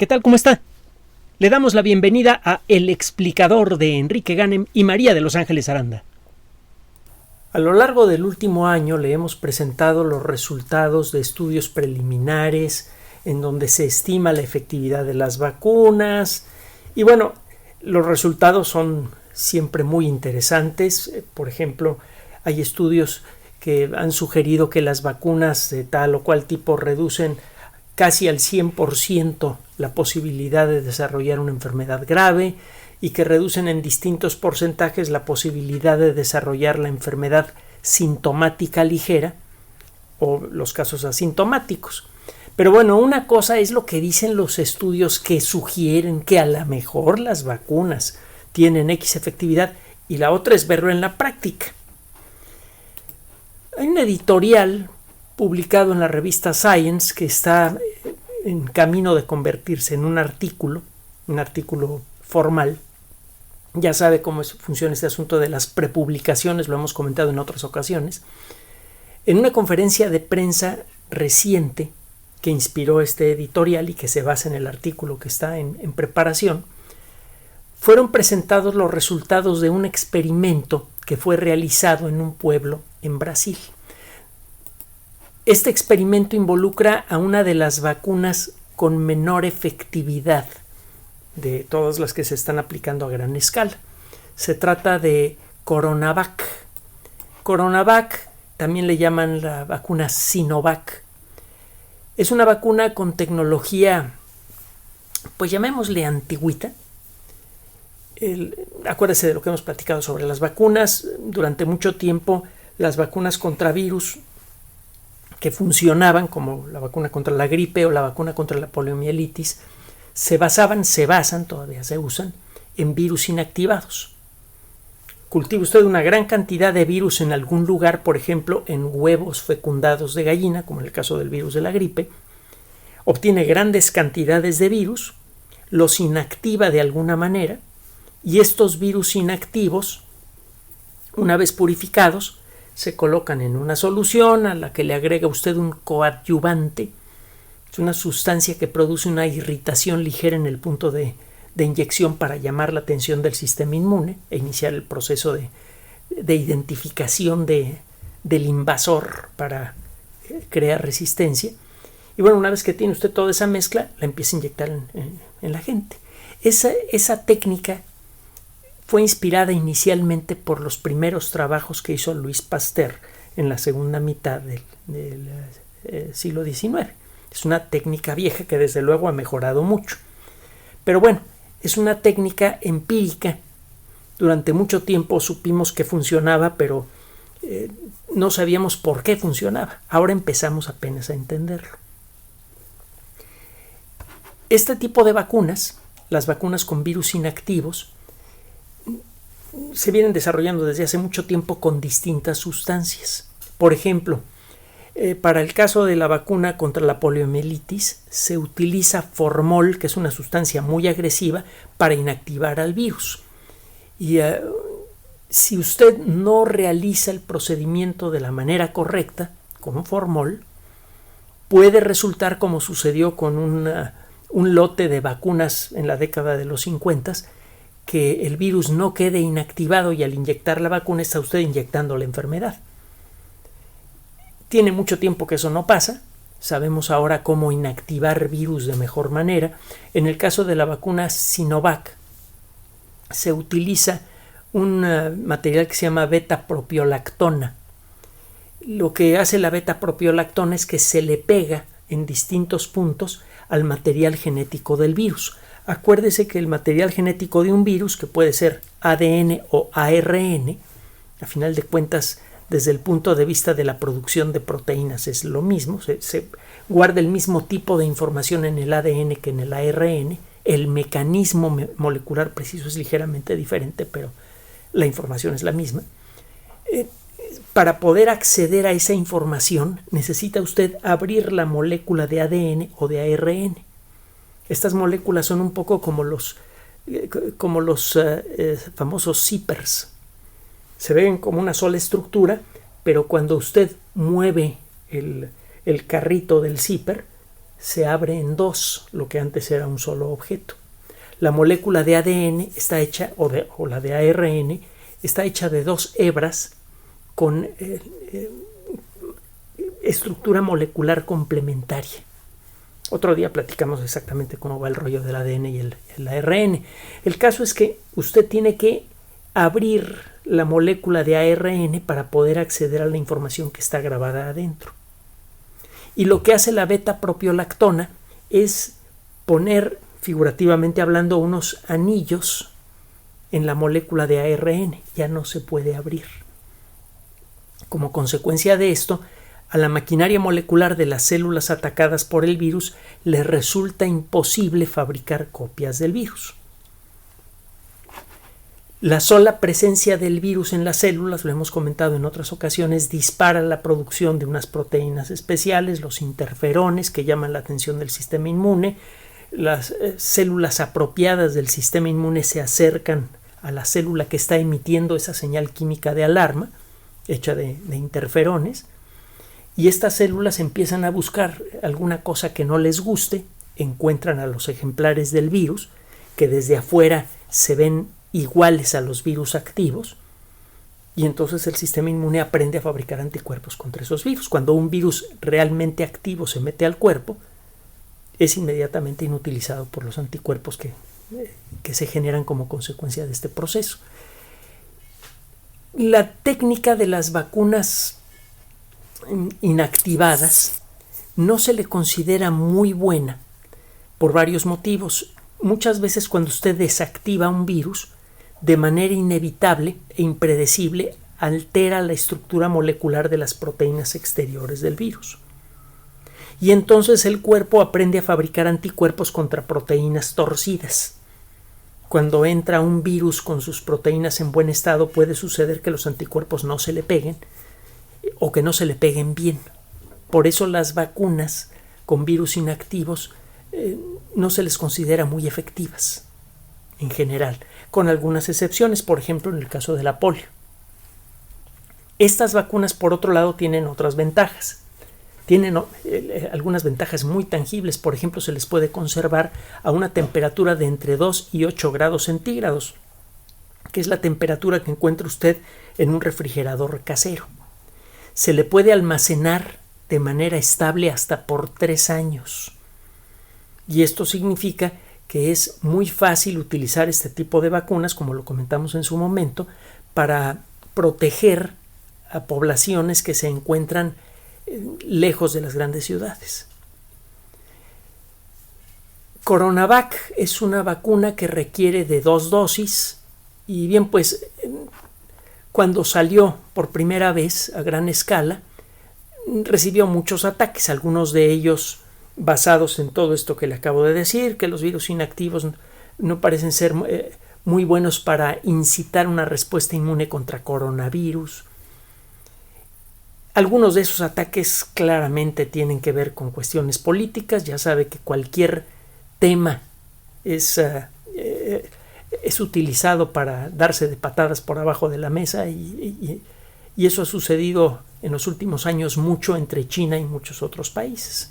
¿Qué tal? ¿Cómo está? Le damos la bienvenida a El Explicador de Enrique Ganem y María de Los Ángeles Aranda. A lo largo del último año le hemos presentado los resultados de estudios preliminares en donde se estima la efectividad de las vacunas y bueno, los resultados son siempre muy interesantes. Por ejemplo, hay estudios que han sugerido que las vacunas de tal o cual tipo reducen casi al 100% la posibilidad de desarrollar una enfermedad grave y que reducen en distintos porcentajes la posibilidad de desarrollar la enfermedad sintomática ligera o los casos asintomáticos. Pero bueno, una cosa es lo que dicen los estudios que sugieren que a lo mejor las vacunas tienen X efectividad y la otra es verlo en la práctica. Hay un editorial publicado en la revista Science que está en camino de convertirse en un artículo formal. Ya sabe cómo funciona este asunto de las prepublicaciones, lo hemos comentado en otras ocasiones. En una conferencia de prensa reciente que inspiró este editorial y que se basa en el artículo que está en preparación, fueron presentados los resultados de un experimento que fue realizado en un pueblo en Brasil. Este experimento involucra a una de las vacunas con menor efectividad de todas las que se están aplicando a gran escala. Se trata de Coronavac. Coronavac también le llaman la vacuna Sinovac. Es una vacuna con tecnología, pues llamémosle antigüita. Acuérdese de lo que hemos platicado sobre las vacunas. Durante mucho tiempo las vacunas contra virus que funcionaban, como la vacuna contra la gripe o la vacuna contra la poliomielitis, se basan, todavía se usan, en virus inactivados. Cultiva usted una gran cantidad de virus en algún lugar, por ejemplo, en huevos fecundados de gallina, como en el caso del virus de la gripe, obtiene grandes cantidades de virus, los inactiva de alguna manera, y estos virus inactivos, una vez purificados, se colocan en una solución a la que le agrega usted un coadyuvante. Es una sustancia que produce una irritación ligera en el punto de inyección para llamar la atención del sistema inmune e iniciar el proceso de identificación del invasor para crear resistencia. Y bueno, una vez que tiene usted toda esa mezcla, la empieza a inyectar en la gente. Esa técnica fue inspirada inicialmente por los primeros trabajos que hizo Louis Pasteur en la segunda mitad del siglo XIX. Es una técnica vieja que desde luego ha mejorado mucho. Pero bueno, es una técnica empírica. Durante mucho tiempo supimos que funcionaba, pero no sabíamos por qué funcionaba. Ahora empezamos apenas a entenderlo. Este tipo de vacunas, las vacunas con virus inactivos, se vienen desarrollando desde hace mucho tiempo con distintas sustancias. Por ejemplo, para el caso de la vacuna contra la poliomielitis se utiliza formol, que es una sustancia muy agresiva, para inactivar al virus. Y si usted no realiza el procedimiento de la manera correcta con formol, puede resultar como sucedió con un lote de vacunas en la década de los 50, que el virus no quede inactivado y al inyectar la vacuna está usted inyectando la enfermedad. Tiene mucho tiempo que eso no pasa. Sabemos ahora cómo inactivar virus de mejor manera. En el caso de la vacuna Sinovac se utiliza un material que se llama beta-propiolactona. Lo que hace la beta-propiolactona es que se le pega en distintos puntos al material genético del virus. Acuérdese que el material genético de un virus, que puede ser ADN o ARN, a final de cuentas, desde el punto de vista de la producción de proteínas es lo mismo, se guarda el mismo tipo de información en el ADN que en el ARN, el mecanismo molecular preciso es ligeramente diferente, pero la información es la misma. Para poder acceder a esa información necesita usted abrir la molécula de ADN o de ARN. Estas moléculas son un poco como los famosos zippers. Se ven como una sola estructura, pero cuando usted mueve el carrito del zipper, se abre en dos, lo que antes era un solo objeto. La molécula de ADN está hecha, o la de ARN, está hecha de dos hebras con estructura molecular complementaria. Otro día platicamos exactamente cómo va el rollo del ADN y el ARN. El caso es que usted tiene que abrir la molécula de ARN para poder acceder a la información que está grabada adentro. Y lo que hace la beta-propiolactona es poner, figurativamente hablando, unos anillos en la molécula de ARN. Ya no se puede abrir. Como consecuencia de esto, a la maquinaria molecular de las células atacadas por el virus les resulta imposible fabricar copias del virus. La sola presencia del virus en las células, lo hemos comentado en otras ocasiones, dispara la producción de unas proteínas especiales, los interferones, que llaman la atención del sistema inmune. Las células apropiadas del sistema inmune se acercan a la célula que está emitiendo esa señal química de alarma, hecha de interferones, y estas células empiezan a buscar alguna cosa que no les guste, encuentran a los ejemplares del virus, que desde afuera se ven iguales a los virus activos, y entonces el sistema inmune aprende a fabricar anticuerpos contra esos virus. Cuando un virus realmente activo se mete al cuerpo, es inmediatamente inutilizado por los anticuerpos que se generan como consecuencia de este proceso. La técnica de las vacunas inactivadas no se le considera muy buena por varios motivos. Muchas veces cuando usted desactiva un virus, de manera inevitable e impredecible altera la estructura molecular de las proteínas exteriores del virus. Y entonces el cuerpo aprende a fabricar anticuerpos contra proteínas torcidas. Cuando entra un virus con sus proteínas en buen estado, puede suceder que los anticuerpos no se le peguen o que no se le peguen bien. Por eso las vacunas con virus inactivos no se les considera muy efectivas en general, con algunas excepciones, por ejemplo en el caso de la polio. Estas vacunas, por otro lado, tienen otras ventajas. Tienen algunas ventajas muy tangibles. Por ejemplo, se les puede conservar a una temperatura de entre 2 y 8 grados centígrados, que es la temperatura que encuentra usted en un refrigerador casero. Se le puede almacenar de manera estable hasta por 3 años. Y esto significa que es muy fácil utilizar este tipo de vacunas, como lo comentamos en su momento, para proteger a poblaciones que se encuentran lejos de las grandes ciudades. Coronavac es una vacuna que requiere de 2 dosis y bien, pues cuando salió por primera vez a gran escala recibió muchos ataques, algunos de ellos basados en todo esto que le acabo de decir, que los virus inactivos no parecen ser muy buenos para incitar una respuesta inmune contra coronavirus. Algunos de esos ataques claramente tienen que ver con cuestiones políticas. Ya sabe que cualquier tema es utilizado para darse de patadas por abajo de la mesa y eso ha sucedido en los últimos años mucho entre China y muchos otros países.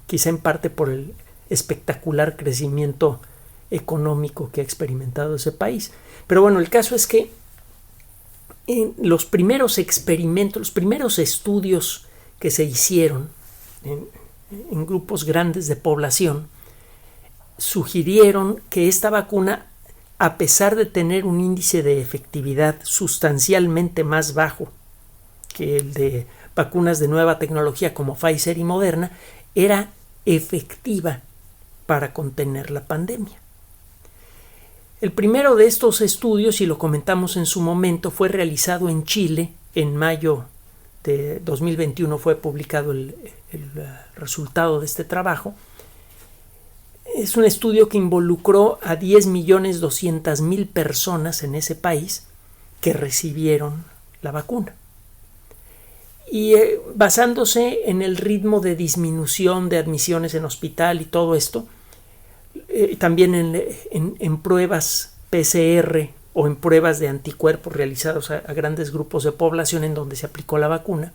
Quizá en parte por el espectacular crecimiento económico que ha experimentado ese país. Pero bueno, el caso es que en los primeros experimentos, los primeros estudios que se hicieron en grupos grandes de población, sugirieron que esta vacuna, a pesar de tener un índice de efectividad sustancialmente más bajo que el de vacunas de nueva tecnología como Pfizer y Moderna, era efectiva para contener la pandemia. El primero de estos estudios, y lo comentamos en su momento, fue realizado en Chile. En mayo de 2021 fue publicado el resultado de este trabajo. Es un estudio que involucró a 10.200.000 personas en ese país que recibieron la vacuna. Y basándose en el ritmo de disminución de admisiones en hospital y todo esto, también en pruebas PCR o en pruebas de anticuerpos realizados a grandes grupos de población en donde se aplicó la vacuna,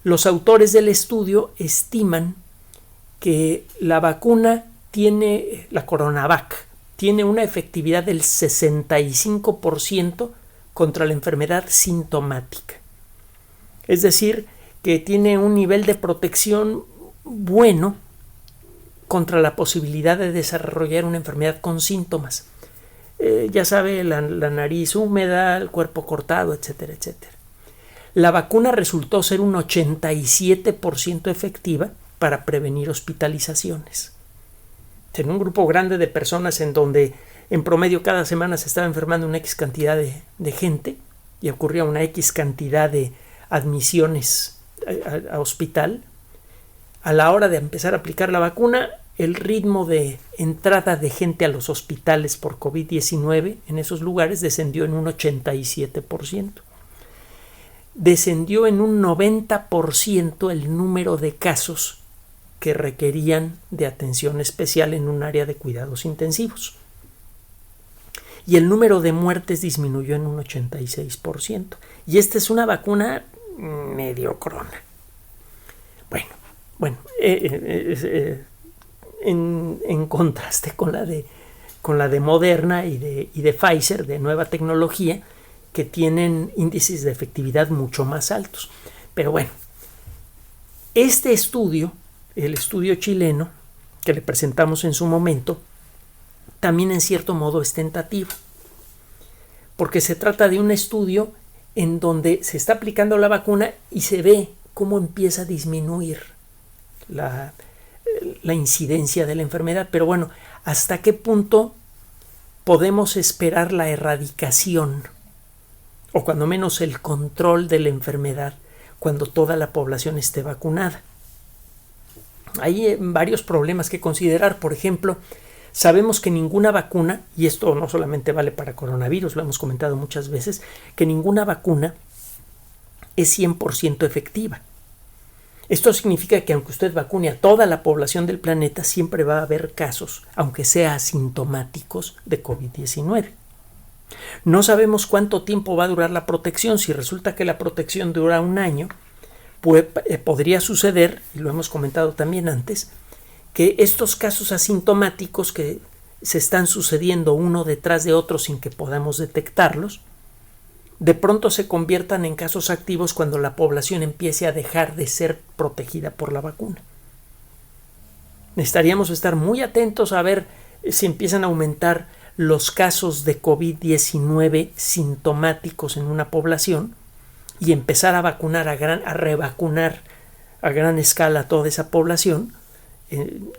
los autores del estudio estiman que la vacuna tiene, la CoronaVac, tiene una efectividad del 65% contra la enfermedad sintomática. Es decir, que tiene un nivel de protección bueno contra la posibilidad de desarrollar una enfermedad con síntomas. Ya sabe, la nariz húmeda, el cuerpo cortado, etcétera, etcétera. La vacuna resultó ser un 87% efectiva para prevenir hospitalizaciones. En un grupo grande de personas en donde en promedio cada semana se estaba enfermando una X cantidad de gente y ocurría una X cantidad de admisiones a hospital, a la hora de empezar a aplicar la vacuna, el ritmo de entrada de gente a los hospitales por COVID-19 en esos lugares descendió en un 87%. Descendió en un 90% el número de casos que requerían de atención especial en un área de cuidados intensivos. Y el número de muertes disminuyó en un 86%. Y esta es una vacuna mediocrona. Bueno, en contraste con la de Moderna y de Pfizer, de nueva tecnología, que tienen índices de efectividad mucho más altos. Pero bueno, este estudio, el estudio chileno, que le presentamos en su momento, también en cierto modo es tentativo, porque se trata de un estudio en donde se está aplicando la vacuna y se ve cómo empieza a disminuir la incidencia de la enfermedad. Pero bueno, ¿hasta qué punto podemos esperar la erradicación o cuando menos el control de la enfermedad cuando toda la población esté vacunada? Hay varios problemas que considerar. Por ejemplo, sabemos que ninguna vacuna, y esto no solamente vale para coronavirus, lo hemos comentado muchas veces, que ninguna vacuna es 100% efectiva. Esto significa que aunque usted vacune a toda la población del planeta, siempre va a haber casos, aunque sea asintomáticos, de COVID-19. No sabemos cuánto tiempo va a durar la protección. Si resulta que la protección dura un año, podría suceder, y lo hemos comentado también antes, que estos casos asintomáticos que se están sucediendo uno detrás de otro sin que podamos detectarlos, de pronto se conviertan en casos activos cuando la población empiece a dejar de ser protegida por la vacuna. Necesitaríamos estar muy atentos a ver si empiezan a aumentar los casos de COVID-19 sintomáticos en una población y empezar a vacunar, a revacunar a gran escala a toda esa población.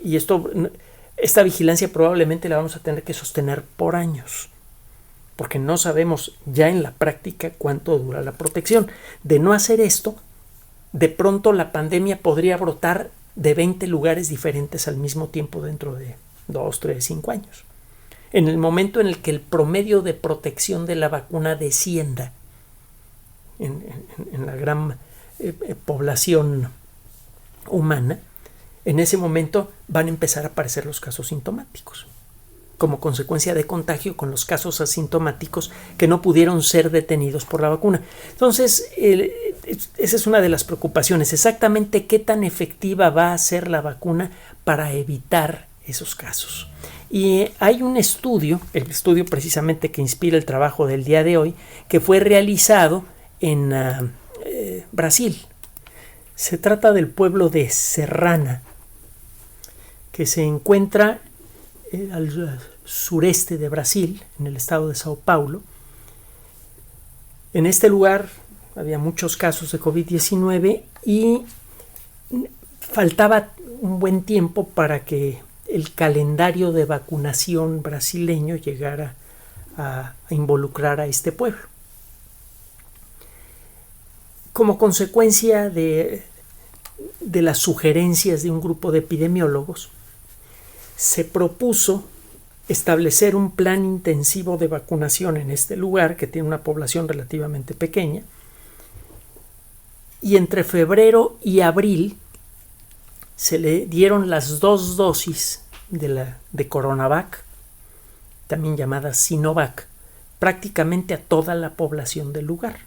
Y esta vigilancia probablemente la vamos a tener que sostener por años, porque no sabemos ya en la práctica cuánto dura la protección. De no hacer esto, de pronto la pandemia podría brotar de 20 lugares diferentes al mismo tiempo dentro de 2, 3, 5 años. En el momento en el que el promedio de protección de la vacuna descienda en la gran población humana, en ese momento van a empezar a aparecer los casos sintomáticos como consecuencia de contagio con los casos asintomáticos que no pudieron ser detenidos por la vacuna. Entonces, esa es una de las preocupaciones. Exactamente qué tan efectiva va a ser la vacuna para evitar esos casos. Y hay un estudio, el estudio precisamente que inspira el trabajo del día de hoy, que fue realizado en Brasil. Se trata del pueblo de Serrana, que se encuentra al sureste de Brasil, en el estado de Sao Paulo. En este lugar había muchos casos de COVID-19 y faltaba un buen tiempo para que el calendario de vacunación brasileño llegara a involucrar a este pueblo. Como consecuencia de las sugerencias de un grupo de epidemiólogos, se propuso establecer un plan intensivo de vacunación en este lugar, que tiene una población relativamente pequeña, y entre febrero y abril se le dieron las 2 dosis de CoronaVac, también llamada Sinovac, prácticamente a toda la población del lugar.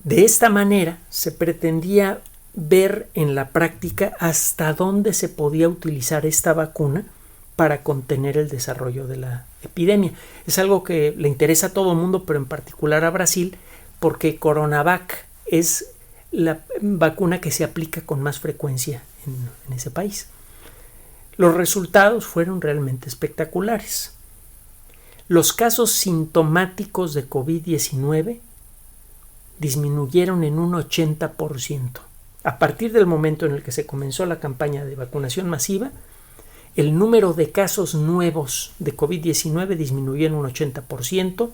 De esta manera se pretendía ver en la práctica hasta dónde se podía utilizar esta vacuna para contener el desarrollo de la epidemia. Es algo que le interesa a todo el mundo, pero en particular a Brasil, porque Coronavac es la vacuna que se aplica con más frecuencia en ese país. Los resultados fueron realmente espectaculares. Los casos sintomáticos de COVID-19 disminuyeron en un 80%. A partir del momento en el que se comenzó la campaña de vacunación masiva, el número de casos nuevos de COVID-19 disminuyó en un 80%.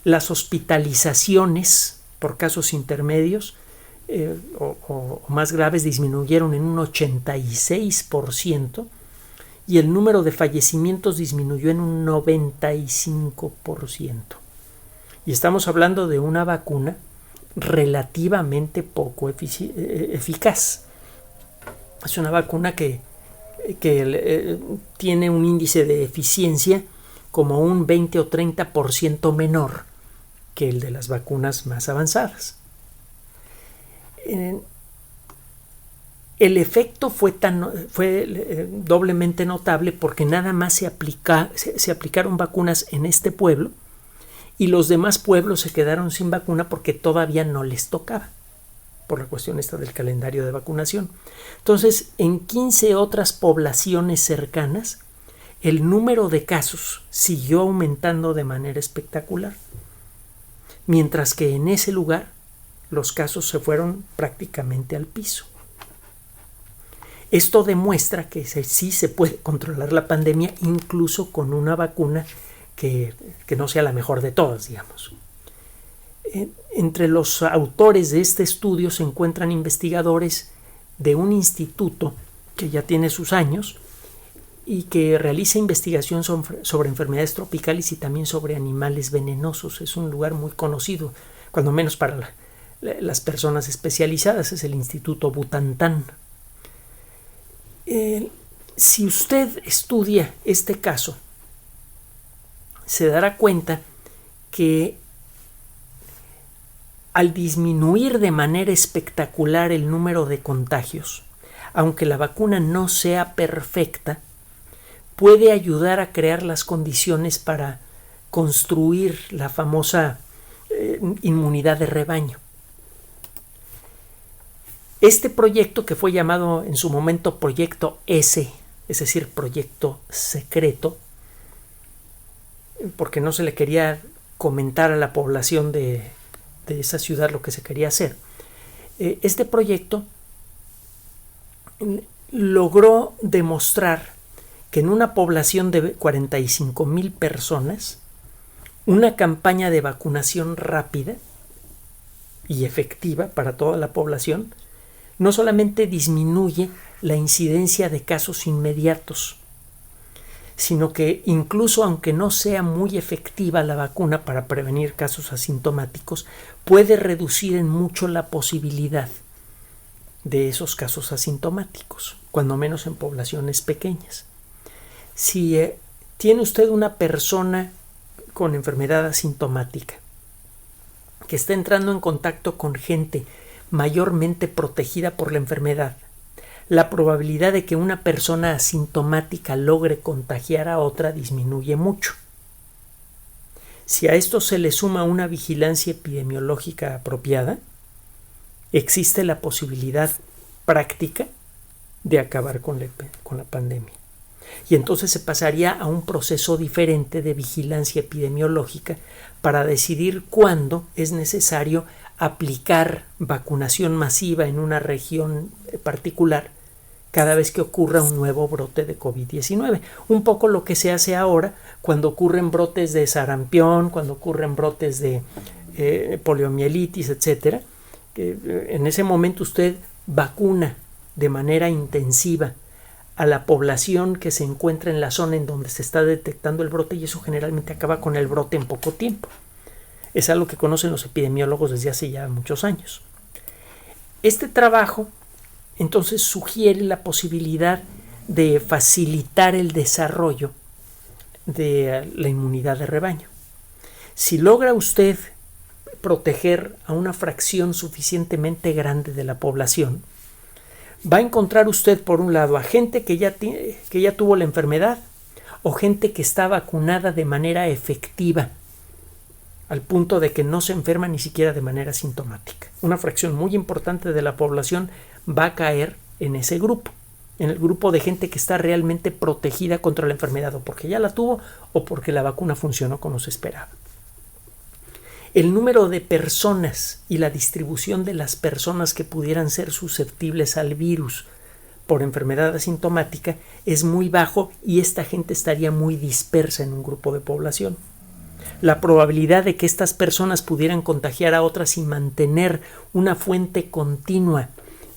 Las hospitalizaciones por casos intermedios o más graves disminuyeron en un 86%. Y el número de fallecimientos disminuyó en un 95%. Y estamos hablando de una vacuna relativamente poco eficaz. Es una vacuna que tiene un índice de eficiencia como un 20 o 30% menor que el de las vacunas más avanzadas. El efecto fue doblemente notable porque nada más se aplicaron vacunas en este pueblo y los demás pueblos se quedaron sin vacuna porque todavía no les tocaba, por la cuestión esta del calendario de vacunación. Entonces, en 15 otras poblaciones cercanas, el número de casos siguió aumentando de manera espectacular, mientras que en ese lugar los casos se fueron prácticamente al piso. Esto demuestra que sí se puede controlar la pandemia incluso con una vacuna que no sea la mejor de todas, digamos. Entre los autores de este estudio se encuentran investigadores de un instituto que ya tiene sus años y que realiza investigación sobre enfermedades tropicales y también sobre animales venenosos. Es un lugar muy conocido, cuando menos para las personas especializadas. Es el Instituto Butantan. Si usted estudia este caso, se dará cuenta que al disminuir de manera espectacular el número de contagios, aunque la vacuna no sea perfecta, puede ayudar a crear las condiciones para construir la famosa inmunidad de rebaño. Este proyecto, que fue llamado en su momento Proyecto S, es decir, Proyecto Secreto, porque no se le quería comentar a la población de esa ciudad lo que se quería hacer. Este proyecto logró demostrar que en una población de 45,000 personas, una campaña de vacunación rápida y efectiva para toda la población no solamente disminuye la incidencia de casos inmediatos, sino que incluso aunque no sea muy efectiva la vacuna para prevenir casos asintomáticos, puede reducir en mucho la posibilidad de esos casos asintomáticos, cuando menos en poblaciones pequeñas. Si tiene usted una persona con enfermedad asintomática que está entrando en contacto con gente mayormente protegida por la enfermedad, la probabilidad de que una persona asintomática logre contagiar a otra disminuye mucho. Si a esto se le suma una vigilancia epidemiológica apropiada, existe la posibilidad práctica de acabar con la pandemia. Y entonces se pasaría a un proceso diferente de vigilancia epidemiológica para decidir cuándo es necesario aplicar vacunación masiva en una región particular cada vez que ocurra un nuevo brote de COVID-19. Un poco lo que se hace ahora cuando ocurren brotes de sarampión, cuando ocurren brotes de poliomielitis, etc. En ese momento usted vacuna de manera intensiva a la población que se encuentra en la zona en donde se está detectando el brote, y eso generalmente acaba con el brote en poco tiempo. Es algo que conocen los epidemiólogos desde hace ya muchos años. Este trabajo entonces sugiere la posibilidad de facilitar el desarrollo de la inmunidad de rebaño. Si logra usted proteger a una fracción suficientemente grande de la población, va a encontrar usted, por un lado, a gente que ya tuvo la enfermedad o gente que está vacunada de manera efectiva, al punto de que no se enferma ni siquiera de manera sintomática. Una fracción muy importante de la población va a caer en ese grupo, en el grupo de gente que está realmente protegida contra la enfermedad, o porque ya la tuvo o porque la vacuna funcionó como se esperaba. El número de personas y la distribución de las personas que pudieran ser susceptibles al virus por enfermedad asintomática es muy bajo, y esta gente estaría muy dispersa en un grupo de población. La probabilidad de que estas personas pudieran contagiar a otras y mantener una fuente continua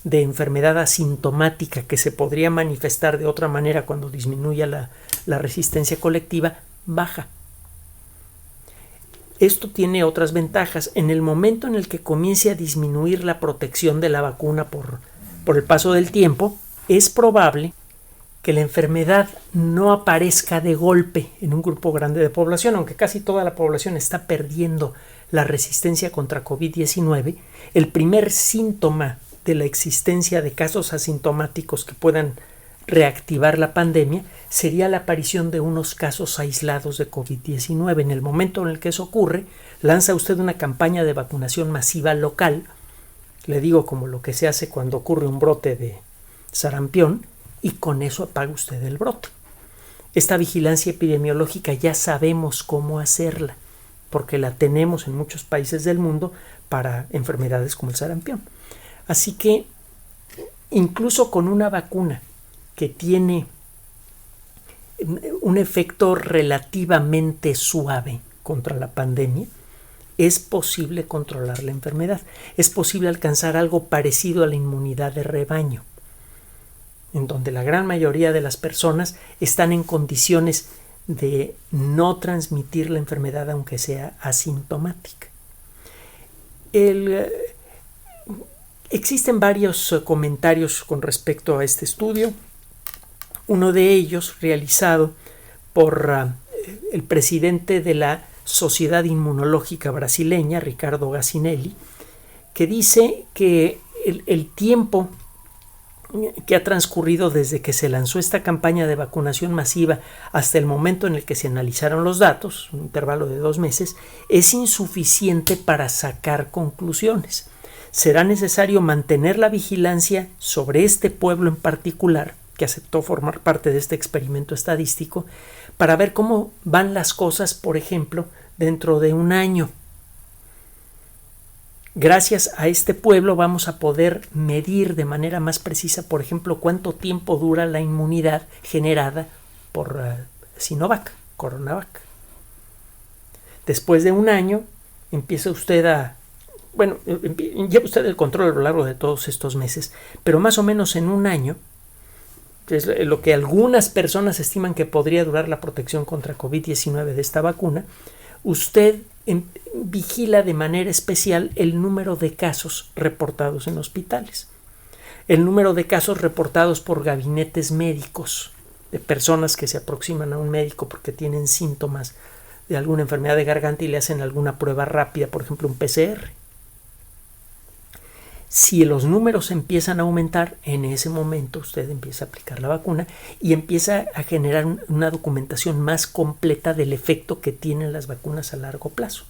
de enfermedad asintomática que se podría manifestar de otra manera cuando disminuya la resistencia colectiva, baja. Esto tiene otras ventajas. En el momento en el que comience a disminuir la protección de la vacuna por el paso del tiempo, es probable que la enfermedad no aparezca de golpe en un grupo grande de población. Aunque casi toda la población está perdiendo la resistencia contra COVID-19, el primer síntoma de la existencia de casos asintomáticos que puedan reactivar la pandemia sería la aparición de unos casos aislados de COVID-19. En el momento en el que eso ocurre, lanza usted una campaña de vacunación masiva local, le digo, como lo que se hace cuando ocurre un brote de sarampión, y con eso apaga usted el brote. Esta vigilancia epidemiológica ya sabemos cómo hacerla, porque la tenemos en muchos países del mundo para enfermedades como el sarampión. Así que incluso con una vacuna que tiene un efecto relativamente suave contra la pandemia, es posible controlar la enfermedad. Es posible alcanzar algo parecido a la inmunidad de rebaño, en donde la gran mayoría de las personas están en condiciones de no transmitir la enfermedad aunque sea asintomática. Existen varios comentarios con respecto a este estudio. Uno de ellos, realizado por el presidente de la Sociedad Inmunológica Brasileña, Ricardo Gassinelli, que dice que el tiempo que ha transcurrido desde que se lanzó esta campaña de vacunación masiva hasta el momento en el que se analizaron los datos, un intervalo de 2 meses, es insuficiente para sacar conclusiones. Será necesario mantener la vigilancia sobre este pueblo en particular, que aceptó formar parte de este experimento estadístico, para ver cómo van las cosas, por ejemplo, dentro de un año. Gracias a este pueblo vamos a poder medir de manera más precisa, por ejemplo, cuánto tiempo dura la inmunidad generada por Sinovac, Coronavac. Después de un año, empieza usted lleva usted el control a lo largo de todos estos meses, pero más o menos en un año, que es lo que algunas personas estiman que podría durar la protección contra COVID-19 de esta vacuna, usted vigila de manera especial el número de casos reportados en hospitales, el número de casos reportados por gabinetes médicos, de personas que se aproximan a un médico porque tienen síntomas de alguna enfermedad de garganta y le hacen alguna prueba rápida, por ejemplo un PCR. Si los números empiezan a aumentar, en ese momento usted empieza a aplicar la vacuna y empieza a generar una documentación más completa del efecto que tienen las vacunas a largo plazo.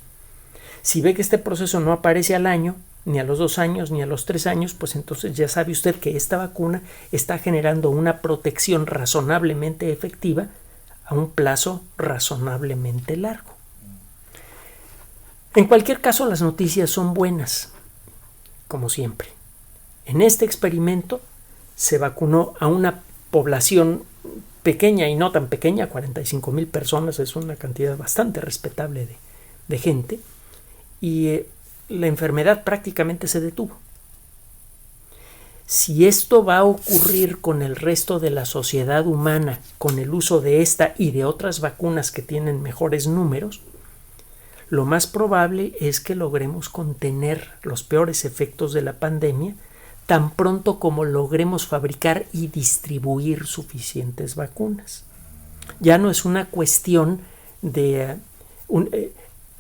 Si ve que este proceso no aparece al año, ni a los 2 años, ni a los 3 años, pues entonces ya sabe usted que esta vacuna está generando una protección razonablemente efectiva a un plazo razonablemente largo. En cualquier caso, las noticias son buenas, como siempre. En este experimento se vacunó a una población pequeña y no tan pequeña, 45,000 personas, es una cantidad bastante respetable de gente, y la enfermedad prácticamente se detuvo. Si esto va a ocurrir con el resto de la sociedad humana, con el uso de esta y de otras vacunas que tienen mejores números, lo más probable es que logremos contener los peores efectos de la pandemia tan pronto como logremos fabricar y distribuir suficientes vacunas. Ya no es una cuestión de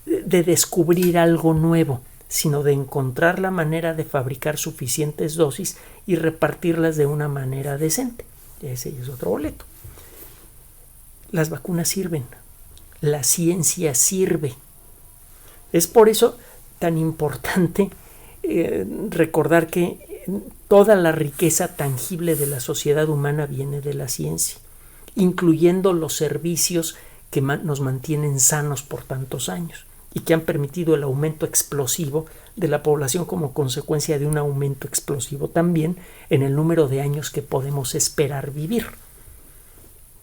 descubrir algo nuevo, sino de encontrar la manera de fabricar suficientes dosis y repartirlas de una manera decente. Ese es otro boleto. Las vacunas sirven, la ciencia sirve. Es por eso tan importante recordar que toda la riqueza tangible de la sociedad humana viene de la ciencia, incluyendo los servicios que nos mantienen sanos por tantos años y que han permitido el aumento explosivo de la población como consecuencia de un aumento explosivo también en el número de años que podemos esperar vivir.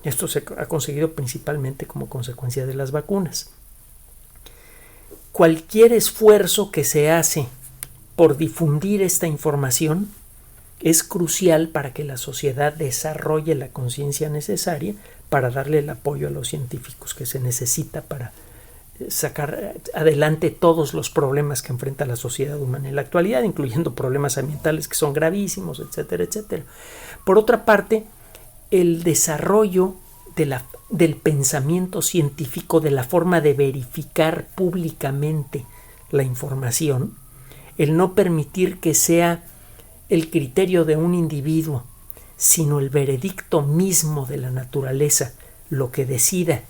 Esto se ha conseguido principalmente como consecuencia de las vacunas. Cualquier esfuerzo que se hace por difundir esta información es crucial para que la sociedad desarrolle la conciencia necesaria para darle el apoyo a los científicos que se necesita para sacar adelante todos los problemas que enfrenta la sociedad humana en la actualidad, incluyendo problemas ambientales que son gravísimos, etcétera, etcétera. Por otra parte, el desarrollo del pensamiento científico, de la forma de verificar públicamente la información, el no permitir que sea el criterio de un individuo, sino el veredicto mismo de la naturaleza, lo que decida,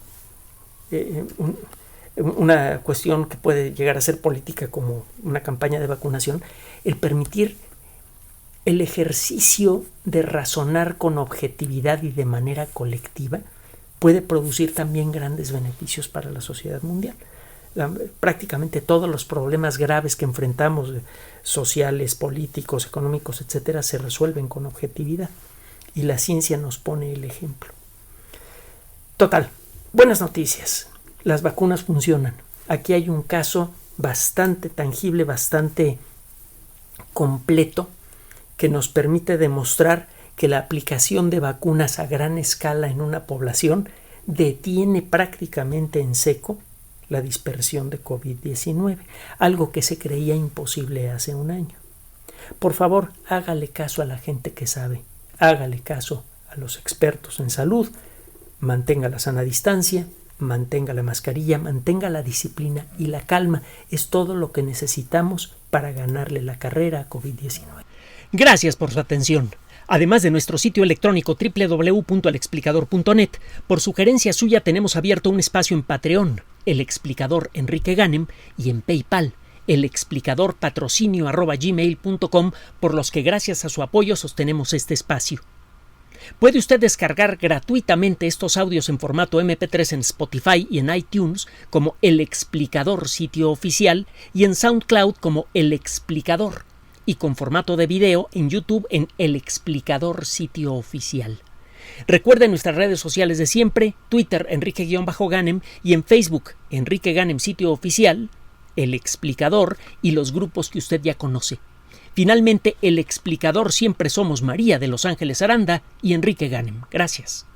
una cuestión que puede llegar a ser política como una campaña de vacunación, el permitir el ejercicio de razonar con objetividad y de manera colectiva puede producir también grandes beneficios para la sociedad mundial. Prácticamente todos los problemas graves que enfrentamos, sociales, políticos, económicos, etcétera, se resuelven con objetividad y la ciencia nos pone el ejemplo. Total, buenas noticias. Las vacunas funcionan. Aquí hay un caso bastante tangible, bastante completo, que nos permite demostrar que la aplicación de vacunas a gran escala en una población detiene prácticamente en seco la dispersión de COVID-19, algo que se creía imposible hace un año. Por favor, hágale caso a la gente que sabe, hágale caso a los expertos en salud, mantenga la sana distancia, mantenga la mascarilla, mantenga la disciplina y la calma. Es todo lo que necesitamos para ganarle la carrera a COVID-19. Gracias por su atención. Además de nuestro sitio electrónico www.alexplicador.net, por sugerencia suya tenemos abierto un espacio en Patreon, El Explicador Enrique Ganem, y en PayPal, elexplicadorpatrocinio@gmail.com, por los que gracias a su apoyo sostenemos este espacio. Puede usted descargar gratuitamente estos audios en formato MP3 en Spotify y en iTunes como El Explicador Sitio Oficial y en SoundCloud como El Explicador, y con formato de video en YouTube en El Explicador Sitio Oficial. Recuerde nuestras redes sociales de siempre, Twitter Enrique-Ganem y en Facebook Enrique Ganem Sitio Oficial, El Explicador y los grupos que usted ya conoce. Finalmente, El Explicador siempre somos María de Los Ángeles Aranda y Enrique Ganem. Gracias.